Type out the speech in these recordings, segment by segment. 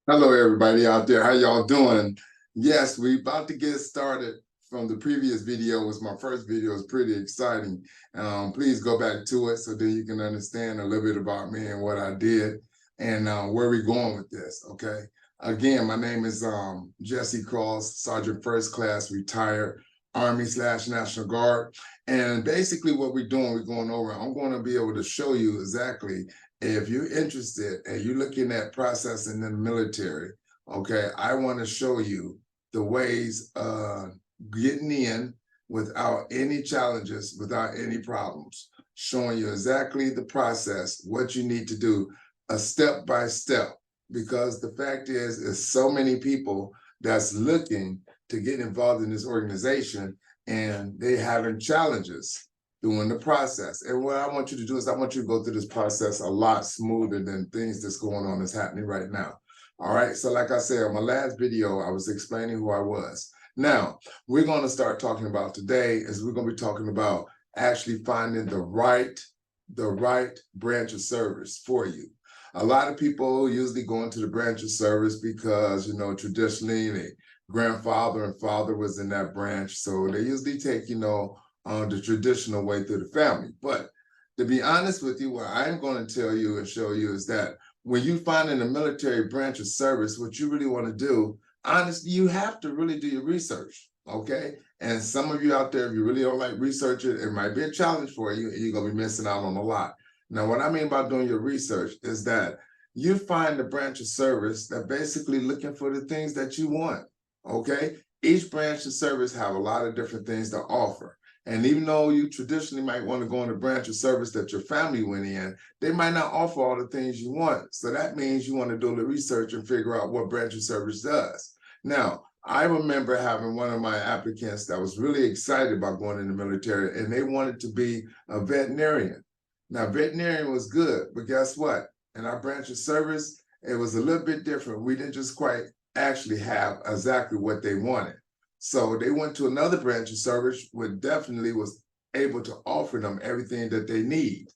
Hello, everybody out there. How y'all doing? Yes, we about to get started from the previous video. It was my first video. It's pretty exciting. Please go back to it so then you can understand a little bit about me and what I did and where we're going with this, okay? Again, my name is Jesse Cross, Sergeant First Class, retired Army/National Guard. And basically what we're doing, we're going over, I'm going to be able to show you exactly if you're interested and you're looking at processing in the military, okay, I want to show you the ways getting in without any challenges, without any problems, showing you exactly the process, what you need to do, a step by step. Because the fact is so many people that's looking to get involved in this organization and they having challenges doing the process. And what I want you to do is I want you to go through this process a lot smoother than things that's going on that's happening right now. All right. So like I said, on my last video, I was explaining who I was. Now, we're going to start talking about today is we're going to be talking about actually finding the right branch of service for you. A lot of people usually go into the branch of service because, you know, traditionally their grandfather and father was in that branch. So they usually take, the traditional way through the family. But to be honest with you, what I'm going to tell you and show you is that when you find in a military branch of service, what you really want to do, honestly, you have to really do your research, okay? And some of you out there, if you really don't like researching, it might be a challenge for you, and you're going to be missing out on a lot. Now, what I mean by doing your research is that you find the branch of service that basically looking for the things that you want, okay? Each branch of service have a lot of different things to offer. And even though you traditionally might want to go in a branch of service that your family went in, they might not offer all the things you want. So that means you want to do the research and figure out what branch of service does. Now, I remember having one of my applicants that was really excited about going in the military, and they wanted to be a veterinarian. Now, veterinarian was good, but guess what? In our branch of service, it was a little bit different. We didn't just quite actually have exactly what they wanted. So they went to another branch of service, which definitely was able to offer them everything that they need.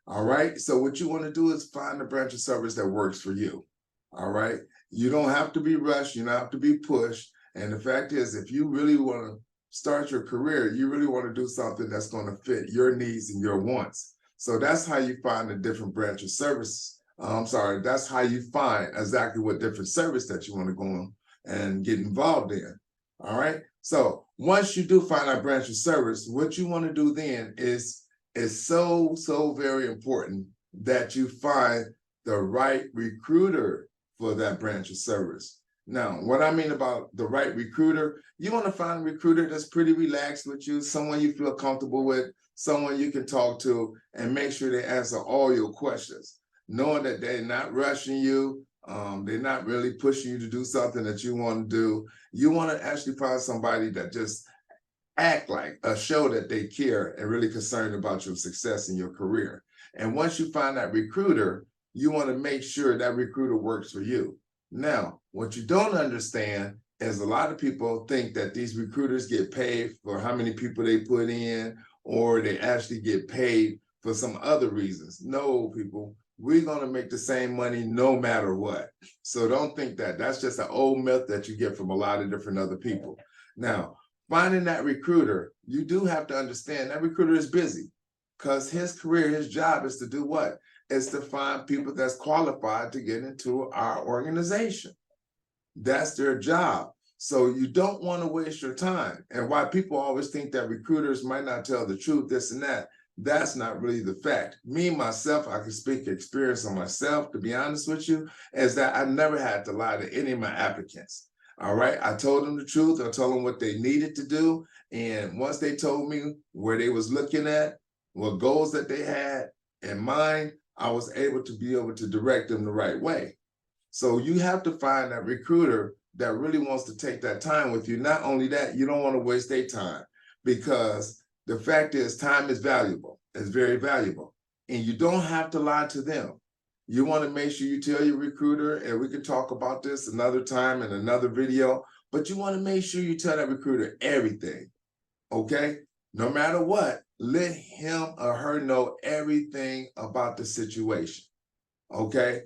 All right. So what you want to do is find a branch of service that works for you. All right. You don't have to be rushed. You don't have to be pushed. And the fact is, if you really want to start your career, you really want to do something that's going to fit your needs and your wants. So that's how you find a different branch of service. That's how you find exactly what different service that you want to go on and get involved in. All right. So once you do find that branch of service, what you want to do then is so very important that you find the right recruiter for that branch of service. Now, what I mean about the right recruiter, you want to find a recruiter that's pretty relaxed with you, someone you feel comfortable with, someone you can talk to, and make sure they answer all your questions, knowing that they're not rushing you, they're not really pushing you to do something that you want to do. You want to actually find somebody that just act like a show that they care and really concerned about your success in your career. And once you find that recruiter, you want to make sure that recruiter works for you. Now, what you don't understand is a lot of people think that these recruiters get paid for how many people they put in, or they actually get paid for some other reasons. No, people, we're going to make the same money no matter what. So don't think that. That's just an old myth that you get from a lot of different other people. Now, finding that recruiter, you do have to understand that recruiter is busy because his career, his job is to do what? Is to find people that's qualified to get into our organization. That's their job. So you don't want to waste your time. And why people always think that recruiters might not tell the truth, this and that, that's not really the fact. Me, myself, I can speak experience on myself, to be honest with you, is that I never had to lie to any of my applicants. All right. I told them the truth. I told them what they needed to do. And once they told me where they was looking at, what goals that they had in mind, I was able to direct them the right way. So you have to find that recruiter that really wants to take that time with you. Not only that, you don't want to waste their time, because the fact is time is valuable. It's very valuable. And you don't have to lie to them. You want to make sure you tell your recruiter, and we can talk about this another time in another video, but you want to make sure you tell that recruiter everything, okay? No matter what, let him or her know everything about the situation. okay?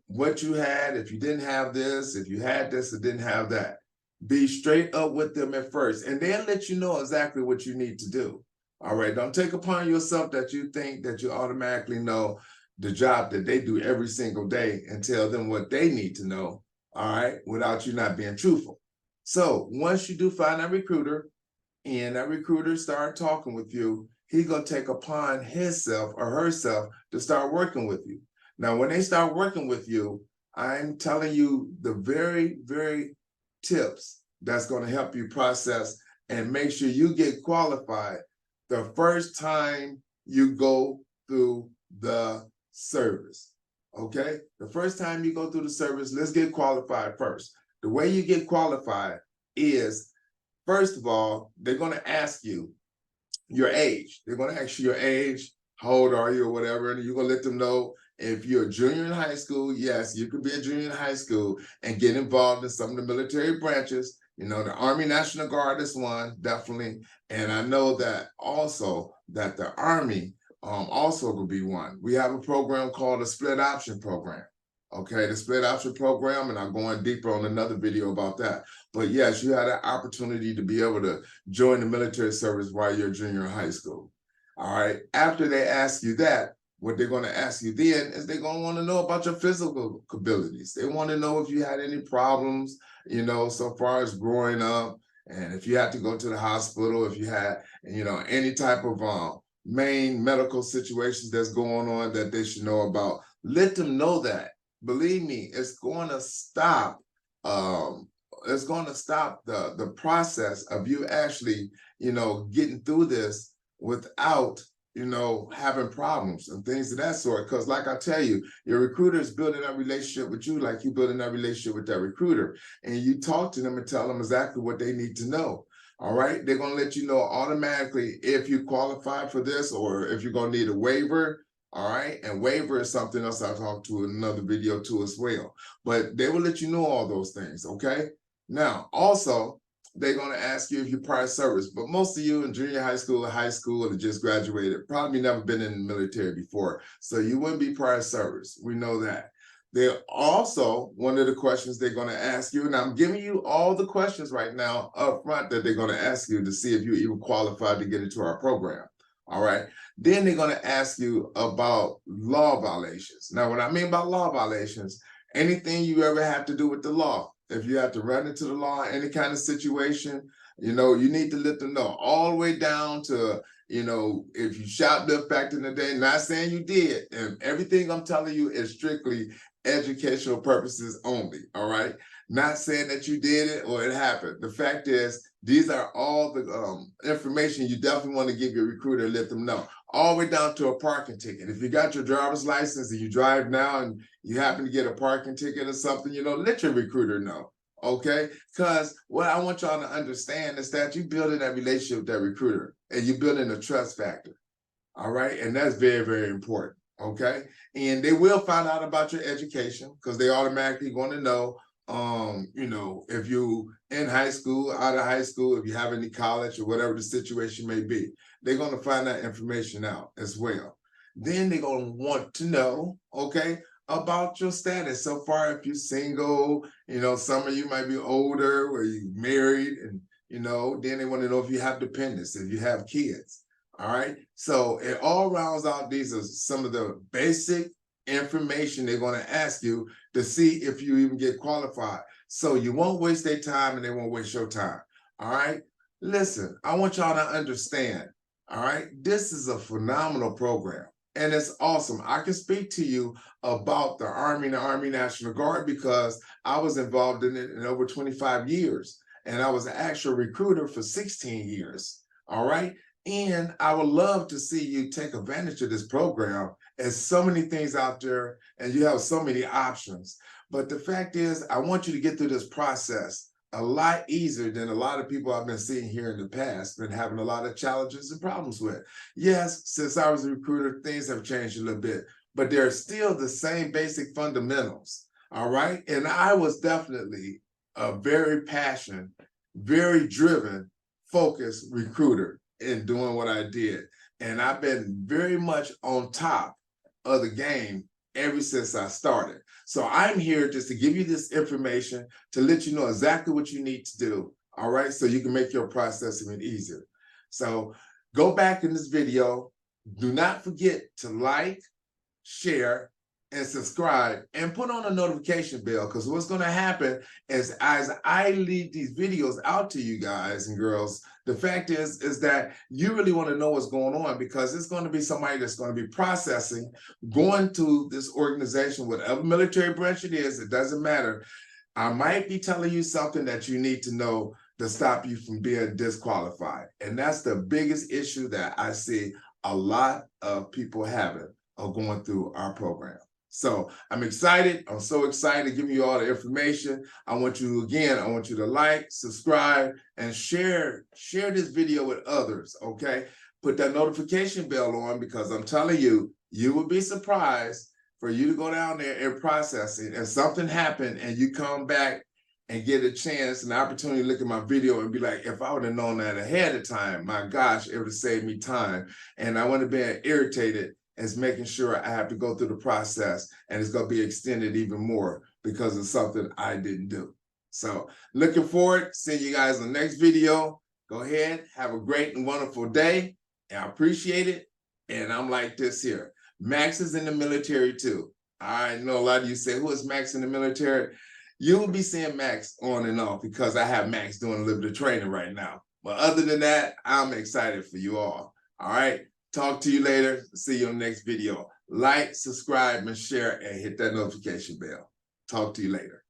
What you had, if you didn't have this, if you had this or didn't have that. Be straight up with them at first, and they'll let you know exactly what you need to do. All right, don't take upon yourself that you think that you automatically know the job that they do every single day and tell them what they need to know, all right, without you not being truthful. So once you do find that recruiter and that recruiter start talking with you, he's gonna take upon himself or herself to start working with you. Now, when they start working with you, I'm telling you the very, very tips that's gonna help you process and make sure you get qualified the first time you go through the service. Okay? The first time you go through the service, let's get qualified first. The way you get qualified is, first of all, they're going to ask you your age. They're going to ask you your age, how old are you, or whatever, and you're going to let them know if you're a junior in high school. Yes, you could be a junior in high school and get involved in some of the military branches. You know, the Army National Guard is one, definitely. And I know that also that the Army also could be one. We have a program called the Split Option Program. Okay, the Split Option Program, and I'm going deeper on another video about that. But yes, you had an opportunity to be able to join the military service while you're a junior in high school. All right, after they ask you that, what they're going to ask you then is they're going to want to know about your physical abilities. They want to know if you had any problems, you know, so far as growing up, and if you had to go to the hospital, if you had, you know, any type of main medical situations that's going on that they should know about. Let them know that. Believe me, it's going to stop. It's going to stop the process of you actually, you know, getting through this without, you know, having problems and things of that sort. Because like I tell you, your recruiter is building that relationship with you like you building that relationship with that recruiter. And you talk to them and tell them exactly what they need to know. All right. They're going to let you know automatically if you qualify for this or if you're going to need a waiver. All right. And waiver is something else I'll talk to in another video too as well. But they will let you know all those things. Okay. Now, also, they're going to ask you if you're prior service, but most of you in junior high school or just graduated, probably never been in the military before. So you wouldn't be prior service. We know that. They're also, one of the questions they're going to ask you, and I'm giving you all the questions right now up front that they're going to ask you to see if you're even qualified to get into our program. All right. Then they're going to ask you about law violations. Now, what I mean by law violations, anything you ever have to do with the law. If you have to run into the law, any kind of situation, you know, you need to let them know all the way down to, you know, if you shoplift back in the day, not saying you did, and everything I'm telling you is strictly educational purposes only, all right? Not saying that you did it or it happened. The fact is, these are all the information you definitely want to give your recruiter and let them know. All the way down to a parking ticket. If you got your driver's license and you drive now and you happen to get a parking ticket or something, you know, let your recruiter know, okay? Because what I want y'all to understand is that you're building that relationship with that recruiter and you're building a trust factor, all right? And that's very, very important, okay? And they will find out about your education because they automatically going to know, you know, if you in high school, out of high school, if you have any college or whatever the situation may be, they're going to find that information out as well. Then they're going to want to know, okay, about your status so far. If you're single, you know, some of you might be older or you married, and you know, then they want to know if you have dependents, if you have kids. All right. So it all rounds out. These are some of the basic information they're going to ask you to see if you even get qualified. So you won't waste their time and they won't waste your time. All right. Listen, I want y'all to understand. All right. This is a phenomenal program and it's awesome. I can speak to you about the Army and the Army National Guard because I was involved in it in over 25 years and I was an actual recruiter for 16 years. All right. And I would love to see you take advantage of this program. There's so many things out there and you have so many options. But the fact is, I want you to get through this process a lot easier than a lot of people I've been seeing here in the past, been having a lot of challenges and problems with. Yes, since I was a recruiter, things have changed a little bit, but they're still the same basic fundamentals, all right? And I was definitely a very passionate, very driven, focused recruiter in doing what I did. And I've been very much on top of the game ever since I started. So I'm here just to give you this information to let you know exactly what you need to do, all right? So you can make your process even easier. So go back in this video. Do not forget to like, share, and subscribe, and put on a notification bell, because what's going to happen is as I lead these videos out to you guys and girls, the fact is that you really want to know what's going on, because it's going to be somebody that's going to be processing, going to this organization, whatever military branch it is, it doesn't matter. I might be telling you something that you need to know to stop you from being disqualified. And that's the biggest issue that I see a lot of people having of going through our program. So I'm excited. I'm so excited to give you all the information. I want you to like, subscribe, and share this video with others, okay? Put that notification bell on, because I'm telling you, you will be surprised for you to go down there and process it, and something happened and you come back and get a chance, an opportunity to look at my video and be like, if I would have known that ahead of time, my gosh, it would have saved me time. And I wouldn't have been irritated as making sure I have to go through the process, and it's going to be extended even more because of something I didn't do. So looking forward to seeing you guys in the next video. Go ahead, have a great and wonderful day. And I appreciate it. And I'm like this here. Max is in the military too. I know a lot of you say, who is Max in the military? You will be seeing Max on and off, because I have Max doing a little bit of training right now. But other than that, I'm excited for you all. All right. Talk to you later. See you in the next video. Like, subscribe, and share, and hit that notification bell. Talk to you later.